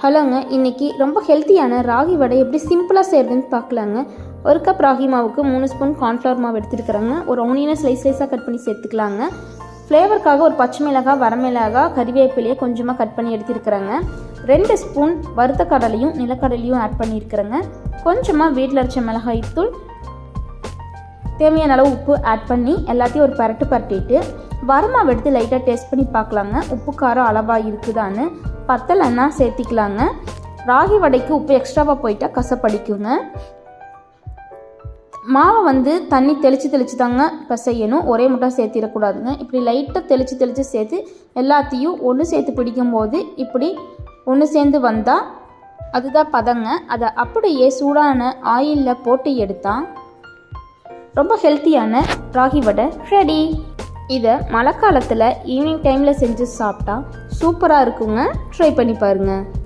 ஹலோங்க, இன்றைக்கி ரொம்ப ஹெல்த்தியான ராகி வடை எப்படி சிம்பிளாக செய்கிறதுன்னு பார்க்கலாங்க. ஒரு கப் ராகி மாவுக்கு 3 ஸ்பூன் கார்ன்ஃப்ளவர் மாவு எடுத்துருக்குறாங்க. ஒரு ஆனியனை ஸ்லைஸாக கட் பண்ணி சேர்த்துக்கலாங்க. ஃப்ளேவருக்காக ஒரு பச்சை மிளகாய், வரமிளகாய், கறிவேப்பிலையை கொஞ்சமாக கட் பண்ணி எடுத்துருக்குறாங்க. 2 ஸ்பூன் வறுத்த கடலையும் நிலக்கடலையும் ஆட் பண்ணியிருக்கிறேங்க. கொஞ்சமாக வீட்டில் அரைச்ச மிளகாய் தூள், தேவையான அளவு உப்பு ஆட் பண்ணி எல்லாத்தையும் ஒரு பரட்டிட்டு வரமாவை எடுத்து லைட்டாக டேஸ்ட் பண்ணி பார்க்கலாங்க. உப்பு காரம் அளவாக இருக்குதான்னு. பத்தலைன்னா சேர்த்திக்கலாங்க. ராகி வடைக்கு உப்பு எக்ஸ்ட்ராவாக போயிட்டால் கசப்படிக்குங்க. மாவை தண்ணி தெளித்து தாங்க இப்போ செய்யணும். ஒரே முட்டை சேர்த்திடக்கூடாதுங்க. இப்படி லைட்டாக தெளித்து சேர்த்து எல்லாத்தையும் ஒன்று சேர்த்து பிடிக்கும்போது இப்படி ஒன்று சேர்ந்து வந்தால் அதுதான் பதங்க. அதை அப்படியே சூடான ஆயிலில் போட்டு எடுத்தால் ரொம்ப ஹெல்த்தியான ராகி வடை ரெடி. இதை மழை காலத்தில் ஈவினிங் டைமில் செஞ்சு சாப்பிட்டா சூப்பராக இருக்குங்க. ட்ரை பண்ணி பாருங்கள்.